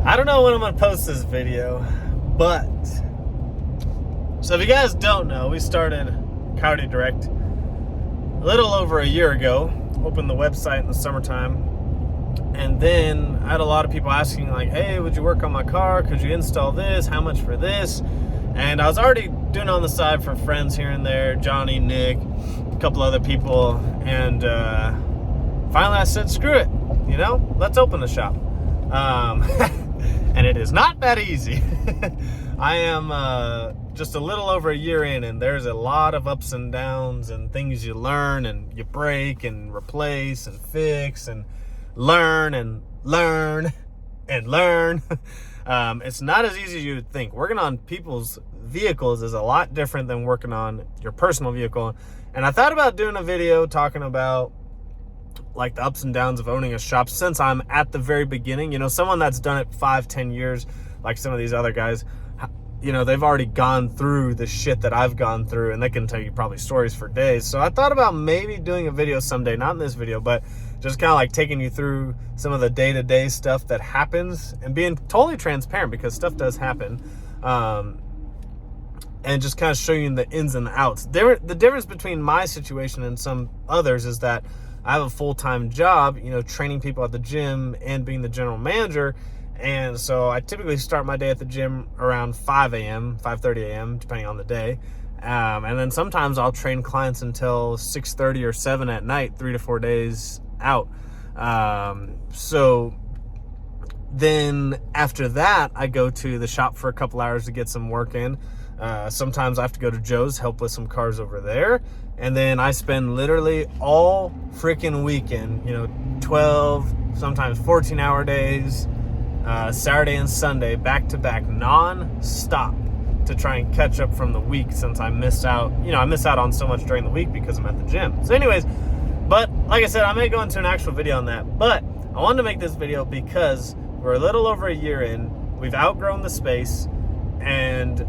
I don't know when I'm going to post this video, but so if you guys don't know, we started Coyote Direct a little over a year ago. Opened the website in the summertime, and then I had a lot of people asking like, hey, would you work on my car? Could you install this? How much for this? And I was already doing it on the side for friends here and there, Johnny, Nick, a couple other people, and finally I said, screw it, let's open the shop. And it is not that easy. I am just a little over a year in, and there's a lot of ups and downs and things you learn and you break and replace and fix and learn and learn and learn. It's not as easy as you would think. Working on people's vehicles is a lot different than working on your personal vehicle. And I thought about doing a video talking about like the ups and downs of owning a shop, since I'm at the very beginning. Someone that's done it 5-10 years, like some of these other guys, they've already gone through the shit that I've gone through, and they can tell you probably stories for days. So I thought about maybe doing a video someday, not in this video, but just kind of like taking you through some of the day-to-day stuff that happens and being totally transparent, because stuff does happen. And just kind of showing you the ins and the outs. The difference between my situation and some others is that I have a full-time job, training people at the gym and being the general manager. And so I typically start my day at the gym around 5 a.m., 5:30 a.m., depending on the day. And then sometimes I'll train clients until 6:30 or 7 at night, 3 to 4 days out. So then after that, I go to the shop for a couple hours to get some work in. Sometimes I have to go to Joe's, help with some cars over there. And then I spend literally all freaking weekend, 12, sometimes 14-hour days, Saturday and Sunday, back-to-back, non-stop, to try and catch up from the week, since I missed out. I miss out on so much during the week because I'm at the gym. So anyways, but like I said, I may go into an actual video on that. But I wanted to make this video because we're a little over a year in. We've outgrown the space, and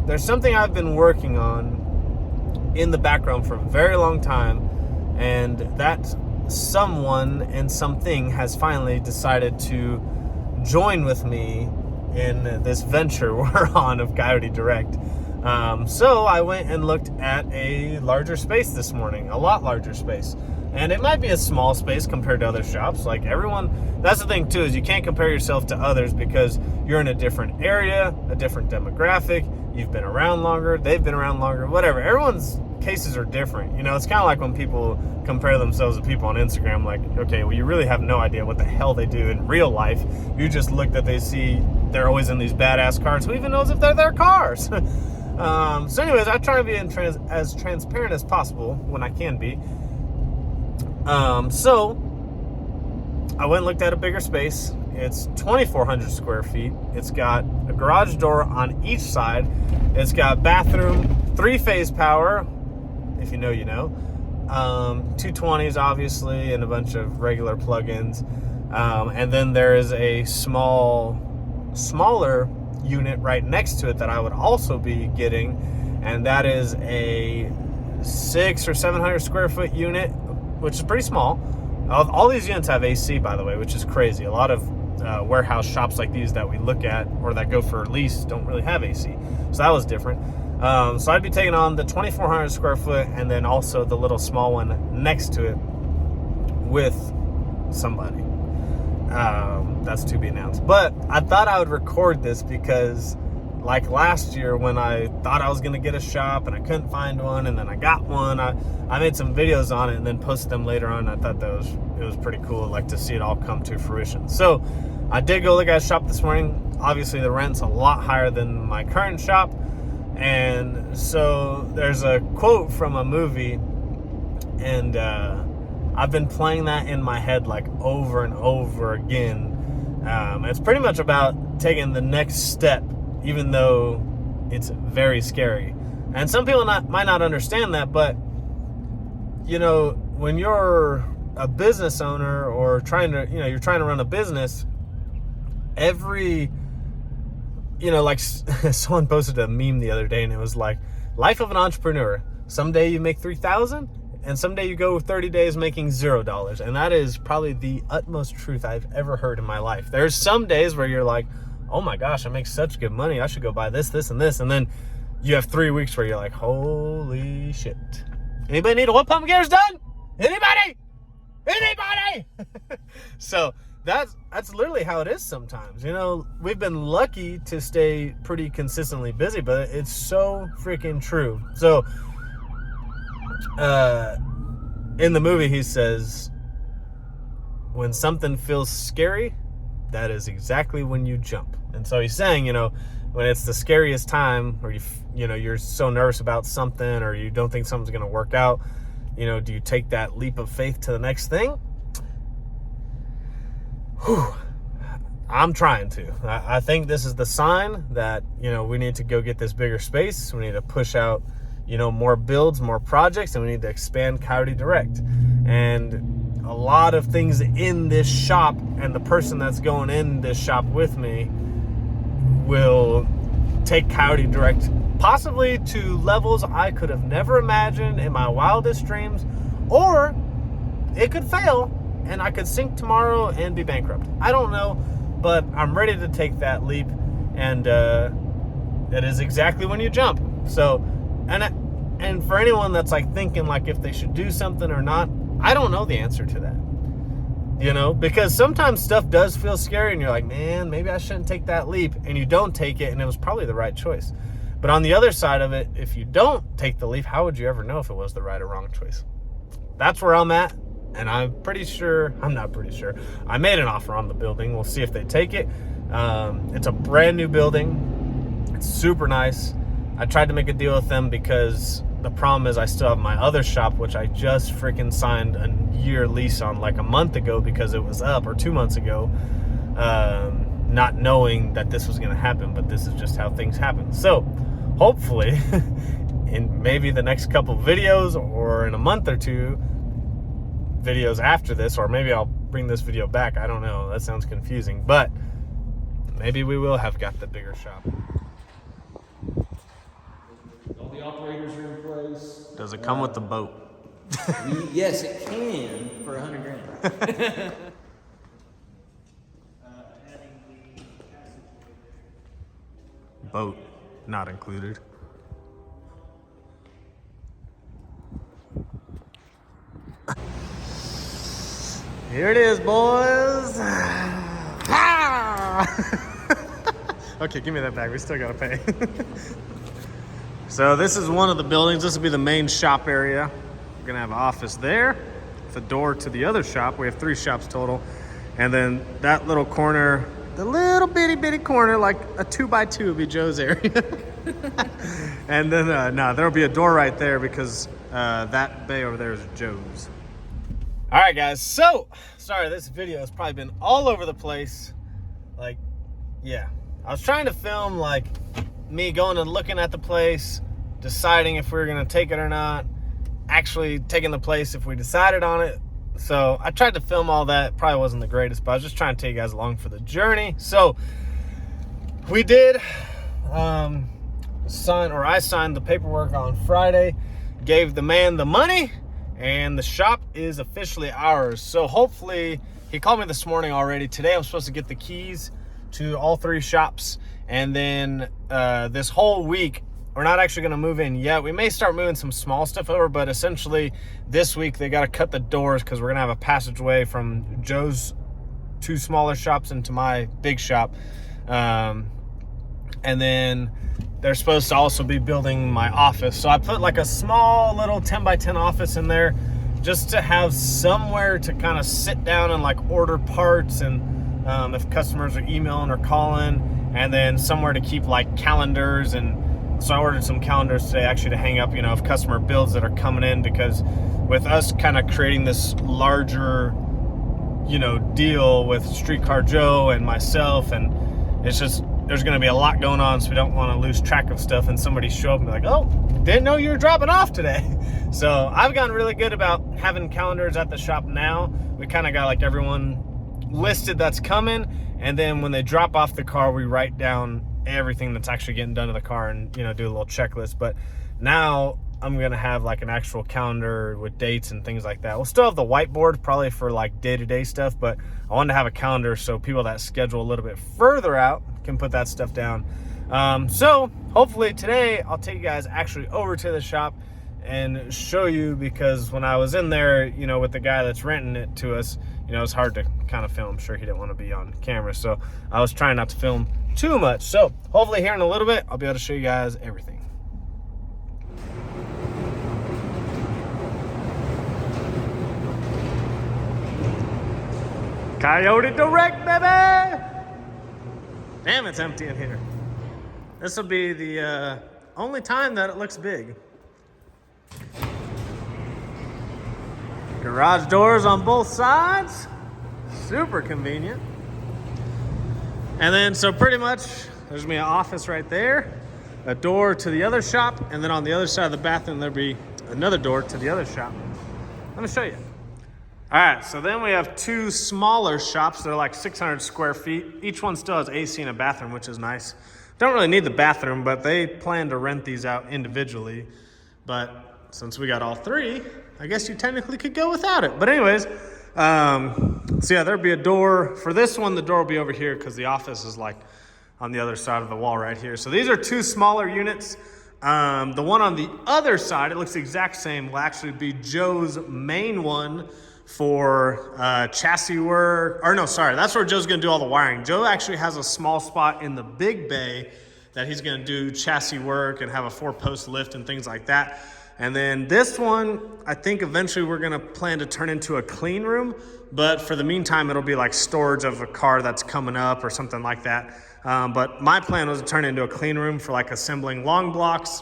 there's something I've been working on in the background for a very long time, and that someone and something has finally decided to join with me in this venture we're on of Coyote Direct. So I went and looked at a larger space this morning, a lot larger space. And it might be a small space compared to other shops. Like everyone, that's the thing too, is you can't compare yourself to others because you're in a different area, a different demographic. You've been around longer, they've been around longer, whatever. Everyone's cases are different. It's kind of like when people compare themselves to people on Instagram, like, okay, well, you really have no idea what the hell they do in real life. You just look that they see they're always in these badass cars. Who even knows if they're their cars? So anyways, I try to be as transparent as possible when I can be. So I went and looked at a bigger space. It's 2,400 square feet. It's got a garage door on each side. It's got bathroom, 3-phase power, if you know, you know. 220s, obviously, and a bunch of regular plugins. And then there is a smaller unit right next to it that I would also be getting, and that is a 600 or 700 square foot unit, which is pretty small. All these units have AC, by the way, which is crazy. A lot of warehouse shops like these that we look at or that go for lease don't really have AC. So that was different. So I'd be taking on the 2,400 square foot and then also the little small one next to it with somebody. That's to be announced. But I thought I would record this because, like last year when I thought I was going to get a shop and I couldn't find one, and then I got one, I made some videos on it and then posted them later on. I thought it was pretty cool, like, to see it all come to fruition. So I did go look at a shop this morning. Obviously the rent's a lot higher than my current shop, and so there's a quote from a movie, and I've been playing that in my head like over and over again. It's pretty much about taking the next step, even though it's very scary. And some people might not understand that, but when you're a business owner or you're trying to run a business, like someone posted a meme the other day, and it was like, life of an entrepreneur. Someday you make 3,000, and someday you go 30 days making $0. And that is probably the utmost truth I've ever heard in my life. There's some days where you're like, oh my gosh, I make such good money. I should go buy this, this, and this. And then you have 3 weeks where you're like, holy shit. Anybody need a wood pump gears done? Anybody? So that's literally how it is sometimes. You know, we've been lucky to stay pretty consistently busy, but it's so freaking true. So in the movie, he says, when something feels scary, that is exactly when you jump. And so he's saying, you know, when it's the scariest time, or you're so nervous about something, or you don't think something's going to work out, you know, do you take that leap of faith to the next thing? Whew. I'm trying to. I think this is the sign that, you know, we need to go get this bigger space. We need to push out, you know, more builds, more projects, and we need to expand Coyote Direct. And a lot of things in this shop, and the person that's going in this shop with me will take Coyote Direct possibly to levels I could have never imagined in my wildest dreams, or it could fail and I could sink tomorrow and be bankrupt. I don't know, but I'm ready to take that leap, and that is exactly when you jump. So, and for anyone that's like thinking like if they should do something or not, I don't know the answer to that. You know, because sometimes stuff does feel scary and you're like, man, maybe I shouldn't take that leap, and you don't take it, and it was probably the right choice. But on the other side of it, if you don't take the leap, how would you ever know if it was the right or wrong choice? That's where I'm at. And I'm not pretty sure. I made an offer on the building. We'll see if they take it. It's a brand new building. It's super nice. I tried to make a deal with them because the problem is I still have my other shop, which I just freaking signed a year lease on like a month ago because it was up, or 2 months ago, not knowing that this was going to happen. But this is just how things happen. So hopefully in maybe the next couple videos, or in a month or two, videos after this, or maybe I'll bring this video back. I don't know. That sounds confusing, but maybe we will have got the bigger shop. All the operators are in place. Does it come with the boat? Yes, it can for $100,000. Boat not included. Here it is, boys. Okay, give me that back. We still gotta pay. So this is one of the buildings. This will be the main shop area. We're gonna have an office there, the door to the other shop. We have 3 shops total. And then that little corner, the little bitty corner, like a 2x2 would be Joe's area. And then, there'll be a door right there because that bay over there is Joe's. All right, guys. So, sorry, this video has probably been all over the place. Like, yeah. I was trying to film, like, me going and looking at the place, deciding if we were going to take it or not, actually taking the place if we decided on it. So, I tried to film all that. Probably wasn't the greatest, but I was just trying to take you guys along for the journey. So, we did I signed the paperwork on Friday, gave the man the money, and the shop is officially ours. So hopefully, he called me this morning already. Today I'm supposed to get the keys to all 3 shops. And then this whole week, we're not actually going to move in yet. We may start moving some small stuff over, but essentially this week they got to cut the doors because we're going to have a passageway from Joe's 2 smaller shops into my big shop. And then they're supposed to also be building my office. So I put like a small little 10x10 office in there just to have somewhere to kind of sit down and like order parts, and if customers are emailing or calling, and then somewhere to keep like calendars. And so I ordered some calendars today actually to hang up, you know, if customer builds that are coming in, because with us kind of creating this larger, you know, deal with Streetcar Joe and myself, and it's just, there's going to be a lot going on, so we don't want to lose track of stuff and somebody show up and be like, oh, didn't know you were dropping off today. So I've gotten really good about having calendars at the shop now. We kind of got like everyone listed that's coming, and then when they drop off the car, we write down everything that's actually getting done to the car and, you know, do a little checklist. But now I'm gonna have like an actual calendar with dates and things like that. We'll still have the whiteboard probably for like day-to-day stuff, but I wanted to have a calendar so people that schedule a little bit further out can put that stuff down. So hopefully today I'll take you guys actually over to the shop and show you, because when I was in there, you know, with the guy that's renting it to us, you know, it's hard to kind of film. I'm sure he didn't want to be on camera, so I was trying not to film too much. So hopefully here in a little bit, I'll be able to show you guys everything. Coyote Direct, baby! Damn, it's empty in here. This will be the only time that it looks big. Garage doors on both sides. Super convenient. And then, so pretty much, there's gonna be an office right there, a door to the other shop, and then on the other side of the bathroom, there'll be another door to the other shop. Let me show you. All right, so then we have two smaller shops. They're like 600 square feet. Each one still has AC and a bathroom, which is nice. Don't really need the bathroom, but they plan to rent these out individually. But since we got all three, I guess you technically could go without it. But anyways, so yeah, there'll be a door. For this one, the door will be over here because the office is like on the other side of the wall right here. So these are two smaller units. The one on the other side, it looks the exact same, will actually be Joe's main one for chassis work. Or no, sorry, that's where Joe's gonna do all the wiring. Joe actually has a small spot in the big bay that he's gonna do chassis work and have a 4-post lift and things like that. And then this one, I think eventually we're gonna plan to turn into a clean room, but for the meantime, it'll be like storage of a car that's coming up or something like that. But my plan was to turn it into a clean room for like assembling long blocks,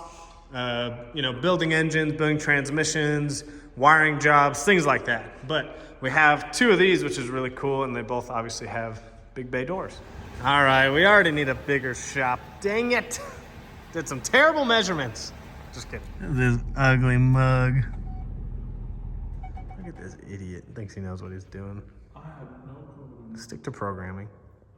you know, building engines, building transmissions, wiring jobs, things like that. But we have two of these, which is really cool, and they both obviously have big bay doors. All right, we already need a bigger shop. Dang it. Did some terrible measurements. Just kidding. This ugly mug. Look at this idiot. Thinks he knows what he's doing. I have no clue. Stick to programming.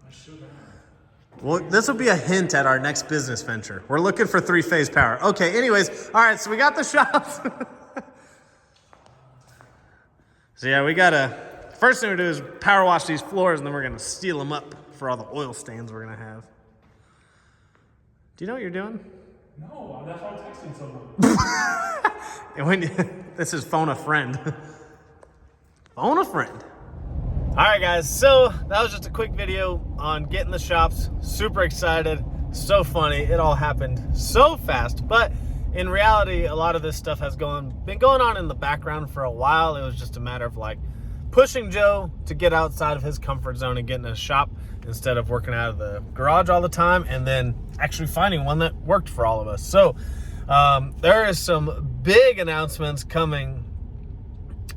I should have. Well, this will be a hint at our next business venture. We're looking for 3-phase power. Okay, anyways, all right, so we got the shops. So yeah, we gotta, first thing we do is power wash these floors, and then we're gonna steel them up for all the oil stains we're gonna have. Do you know what you're doing? No, that's why I'm texting someone. And when this is phone a friend. Phone a friend. All right, guys, so that was just a quick video on getting the shops. Super excited, so funny. It all happened so fast, but in reality, a lot of this stuff has been going on in the background for a while. It was just a matter of like pushing Joe to get outside of his comfort zone and get in a shop instead of working out of the garage all the time, and then actually finding one that worked for all of us. So there is some big announcements coming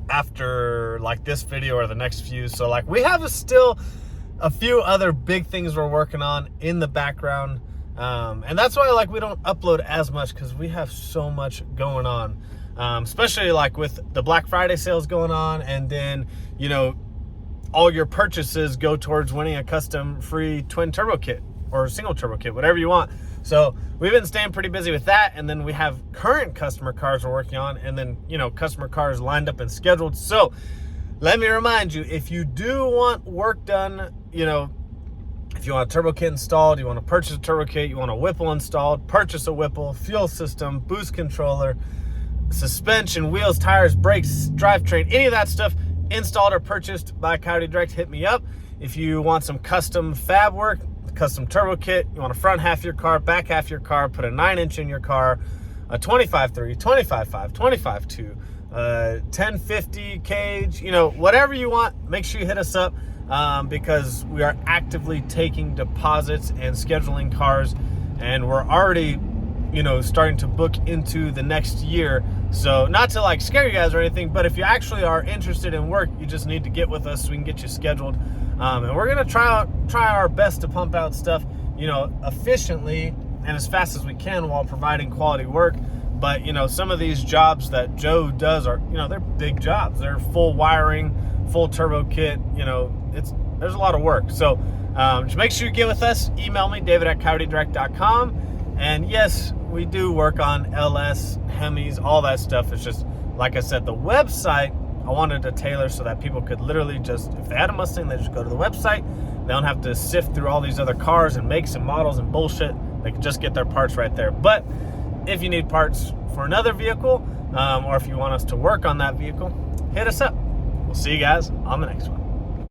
after like this video or the next few. So like we have still a few other big things we're working on in the background. And that's why like we don't upload as much, because we have so much going on, especially like with the Black Friday sales going on, and then, you know, all your purchases go towards winning a custom free twin turbo kit or single turbo kit, whatever you want. So we've been staying pretty busy with that, and then we have current customer cars we're working on, and then, you know, customer cars lined up and scheduled. So let me remind you, if you do want work done, you know, if you want a turbo kit installed, you want to purchase a turbo kit, you want a Whipple installed, purchase a Whipple, fuel system, boost controller, suspension, wheels, tires, brakes, drivetrain, any of that stuff installed or purchased by Coyote Direct, hit me up. If you want some custom fab work, custom turbo kit, you want a front half of your car, back half of your car, put a 9-inch in your car, a 25.3, 25.5, 25.2, 1050 cage, you know, whatever you want, make sure you hit us up. Because we are actively taking deposits and scheduling cars, and we're already, you know, starting to book into the next year. So not to like scare you guys or anything, but if you actually are interested in work, you just need to get with us so we can get you scheduled. And we're gonna try our best to pump out stuff, you know, efficiently and as fast as we can while providing quality work. But, you know, some of these jobs that Joe does are, you know, they're big jobs. They're full wiring, full turbo kit, you know, there's a lot of work. So just make sure you get with us. Email me, david@coyotedirect.com. And yes, we do work on LS, Hemis, all that stuff. It's just, like I said, the website, I wanted to tailor so that people could literally just, if they had a Mustang, they just go to the website. They don't have to sift through all these other cars and makes and models and bullshit. They can just get their parts right there. But if you need parts for another vehicle, or if you want us to work on that vehicle, hit us up. We'll see you guys on the next one.